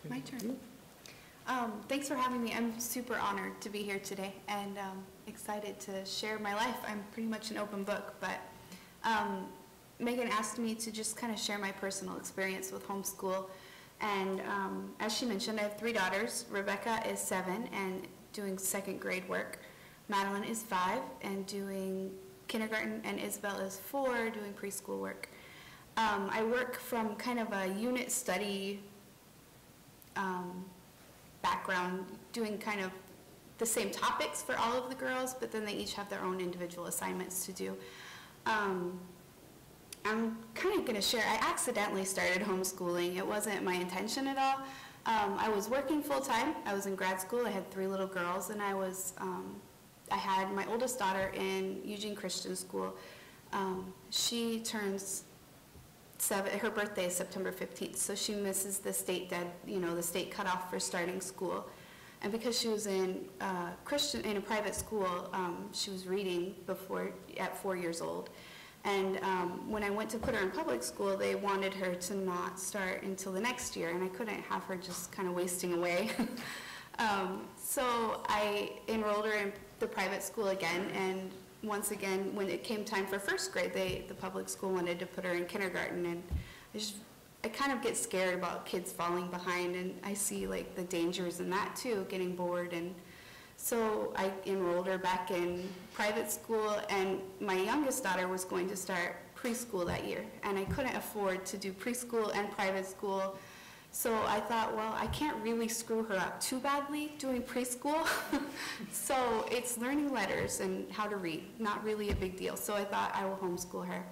My turn. Thanks for having me. I'm super honored to be here today and excited to share my life. I'm pretty much an open book, but Megan asked me to just kind of share my personal experience with homeschool. And as she mentioned, I have 3 daughters. Rebecca is 7 and doing 2nd grade work. Madeline is 5 and doing kindergarten, and Isabel is 4 doing preschool work. I work from kind of a unit study background, doing kind of the same topics for all of the girls, but then they each have their own individual assignments to do. I'm kind of going to share, I accidentally started homeschooling. It wasn't my intention at all. I was working full-time. I was in grad school. I had 3 little girls, and I had my oldest daughter in Eugene Christian School. She turns 7, her birthday is September 15th, so she misses the state the state cutoff for starting school. And because she was in a private school, she was reading at 4 years old. And when I went to put her in public school, they wanted her to not start until the next year, and I couldn't have her just kind of wasting away. So I enrolled her in the private school again, and once again, when it came time for 1st grade, the public school wanted to put her in kindergarten, and I kind of get scared about kids falling behind, and I see like the dangers in that too, getting bored, and so I enrolled her back in private school, and my youngest daughter was going to start preschool that year, and I couldn't afford to do preschool and private school. So I thought, well, I can't really screw her up too badly doing preschool. So it's learning letters and how to read, not really a big deal. So I thought I will homeschool her.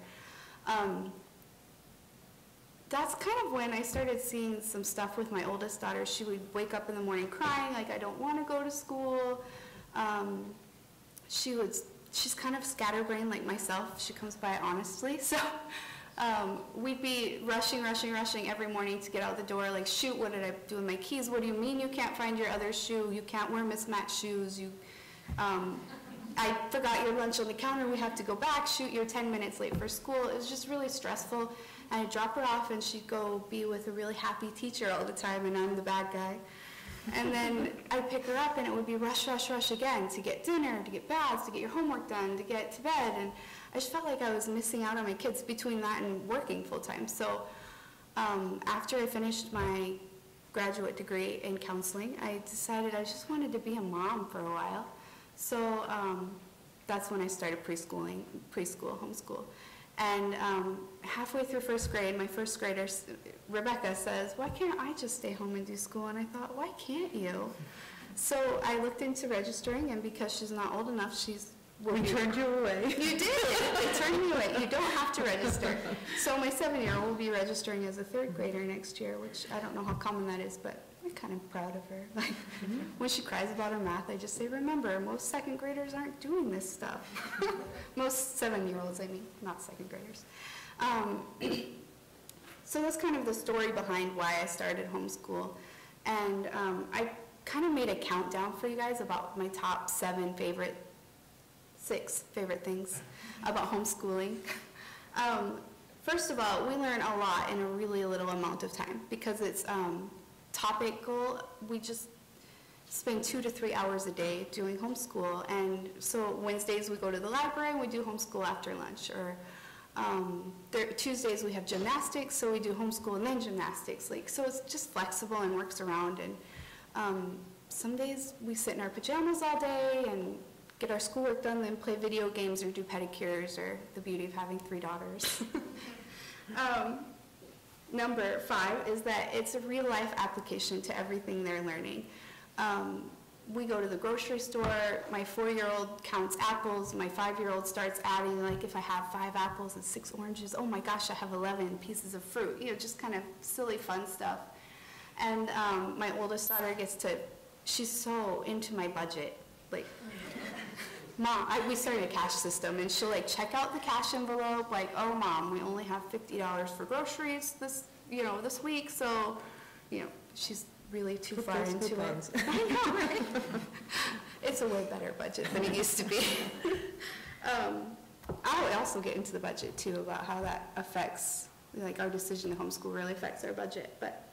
That's kind of when I started seeing some stuff with my oldest daughter. She would wake up in the morning crying, like, I don't want to go to school. She's kind of scatterbrained like myself. She comes by it honestly. So we'd be rushing every morning to get out the door, like, shoot, what did I do with my keys? What do you mean you can't find your other shoe? You can't wear mismatched shoes. I forgot your lunch on the counter. We have to go back. Shoot, you're 10 minutes late for school. It was just really stressful. And I'd drop her off, and she'd go be with a really happy teacher all the time, and I'm the bad guy. And then I'd pick her up, and it would be rush again to get dinner, to get baths, to get your homework done, to get to bed. And I just felt like I was missing out on my kids between that and working full-time. So after I finished my graduate degree in counseling, I decided I just wanted to be a mom for a while. So that's when I started preschool, homeschool. And halfway through 1st grade, my 1st grader, Rebecca, says, why can't I just stay home and do school? And I thought, why can't you? So I looked into registering, and because she's not old enough, we turned you away. You did. They turned me away. You don't have to register. So my 7-year-old will be registering as a 3rd grader next year, which I don't know how common that is, but I'm kind of proud of her. Like, when she cries about her math, I just say, remember, most 2nd graders aren't doing this stuff. Most 7-year-olds, I mean, not 2nd graders. So that's kind of the story behind why I started homeschool. And I kind of made a countdown for you guys about my top 6 favorite things about homeschooling. First of all, we learn a lot in a really little amount of time because it's topical. We just spend 2 to 3 hours a day doing homeschool. And so Wednesdays we go to the library and we do homeschool after lunch. Or Tuesdays we have gymnastics, so we do homeschool and then gymnastics. So it's just flexible and works around. And some days we sit in our pajamas all day and get our schoolwork done, then play video games or do pedicures, or the beauty of having 3 daughters. Number 5 is that it's a real-life application to everything they're learning. We go to the grocery store, my 4-year-old counts apples, my 5-year-old starts adding, like, if I have 5 apples and 6 oranges, oh my gosh, I have 11 pieces of fruit, just kind of silly, fun stuff. And my oldest daughter she's so into my budget, like, Mom, we started a cash system, and she'll check out the cash envelope, like, oh Mom, we only have $50 for groceries this week, so, she's really too far into it. I know, right? It's a way better budget than it used to be. I would also get into the budget too, about how that affects, our decision to homeschool really affects our budget. But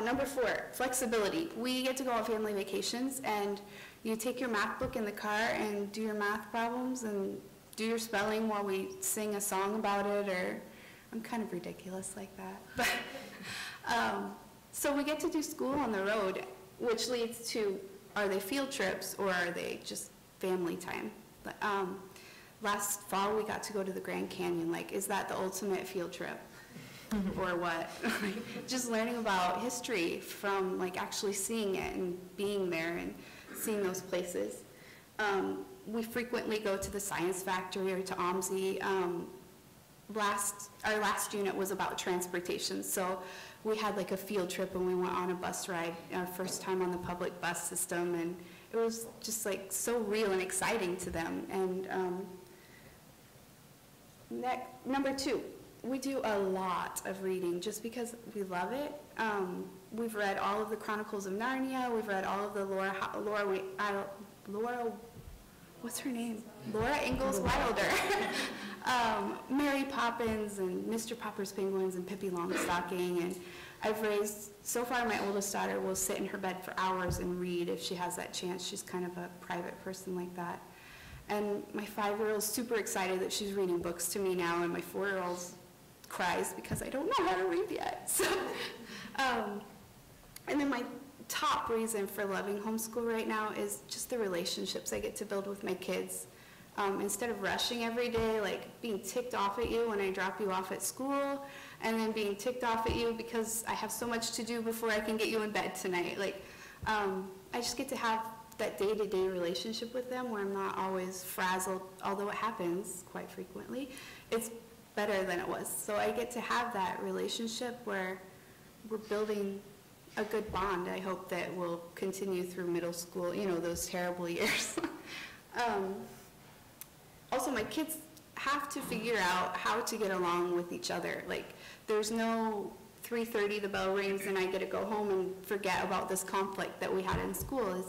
Number 4, flexibility. We get to go on family vacations, and you take your math book in the car and do your math problems and do your spelling while we sing a song about it, or I'm kind of ridiculous like that. But, so we get to do school on the road, which leads to, are they field trips or are they just family time? Last fall we got to go to the Grand Canyon. Like, is that the ultimate field trip? Or what? Just learning about history from like actually seeing it and being there and seeing those places. We frequently go to the Science Factory or to OMSI. Our last unit was about transportation, so we had like a field trip and we went on a bus ride, our first time on the public bus system, and it was just like so real and exciting to them. And number 2, we do a lot of reading just because we love it. We've read all of the Chronicles of Narnia. We've read all of the what's her name? Laura Ingalls Wilder. Mary Poppins and Mr. Popper's Penguins and Pippi Longstocking. And I've raised, so far my oldest daughter will sit in her bed for hours and read if she has that chance. She's kind of a private person like that. And my 5-year-old's super excited that she's reading books to me now, and my 4-year-old cries because I don't know how to read yet. So, and then my top reason for loving homeschool right now is just the relationships I get to build with my kids. Instead of rushing every day, like being ticked off at you when I drop you off at school, and then being ticked off at you because I have so much to do before I can get you in bed tonight. Like, I just get to have that day-to-day relationship with them where I'm not always frazzled, although it happens quite frequently. It's better than it was. So I get to have that relationship where we're building a good bond. I hope that will continue through middle school, you know, those terrible years. Also, my kids have to figure out how to get along with each other. Like, there's no 3:30 the bell rings and I get to go home and forget about this conflict that we had in school.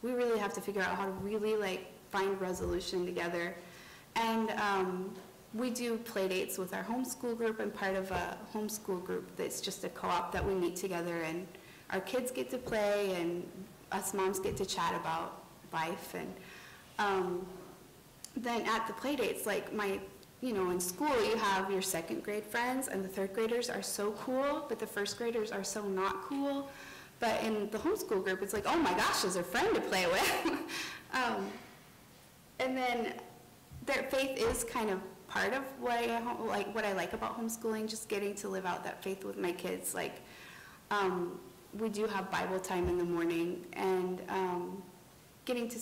We really have to figure out how to really like find resolution together. And we do play dates with our homeschool group. I'm part of a homeschool group that's just a co-op that we meet together, and our kids get to play and us moms get to chat about life. And then at the play dates, like in school you have your 2nd grade friends, and the 3rd graders are so cool, but the 1st graders are so not cool. But in the homeschool group, it's like, oh my gosh, there's a friend to play with. And then their faith is kind of part of what I like about homeschooling, just getting to live out that faith with my kids. Like, we do have Bible time in the morning, and getting to,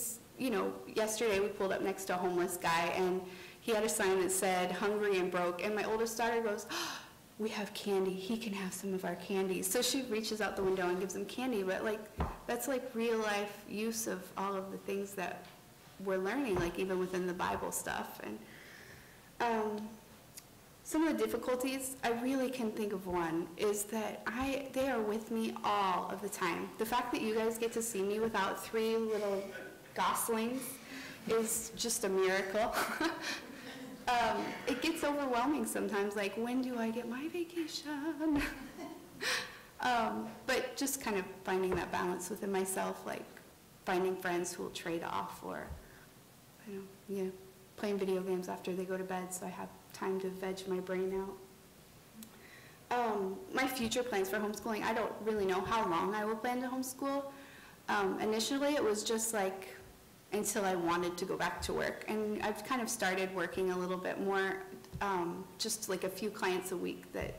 yesterday we pulled up next to a homeless guy, and he had a sign that said, hungry and broke, and my oldest daughter goes, oh, we have candy, he can have some of our candy. So she reaches out the window and gives him candy, but like, that's like real life use of all of the things that we're learning, like even within the Bible stuff. And some of the difficulties, I really can think of one, is that they are with me all of the time. The fact that you guys get to see me without 3 little goslings is just a miracle. It gets overwhelming sometimes, like, when do I get my vacation? But just kind of finding that balance within myself, like finding friends who will trade off, or playing video games after they go to bed so I have time to veg my brain out. My future plans for homeschooling, I don't really know how long I will plan to homeschool. Initially it was just like until I wanted to go back to work, and I've kind of started working a little bit more, just like a few clients a week, that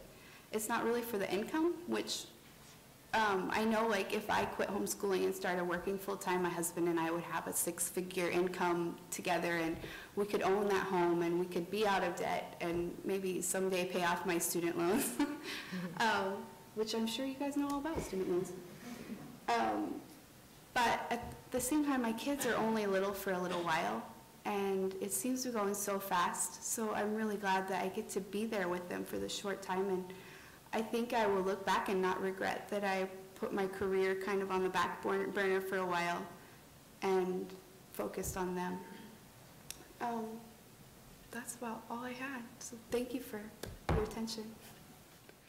it's not really for the income, which I know, like, if I quit homeschooling and started working full-time, my husband and I would have a 6-figure income together, and we could own that home, and we could be out of debt, and maybe someday pay off my student loans, which I'm sure you guys know all about student loans. But at the same time, my kids are only little for a little while, and it seems to be going so fast, so I'm really glad that I get to be there with them for this short time. And I think I will look back and not regret that I put my career kind of on the back burner for a while and focused on them. That's about all I had. So thank you for your attention.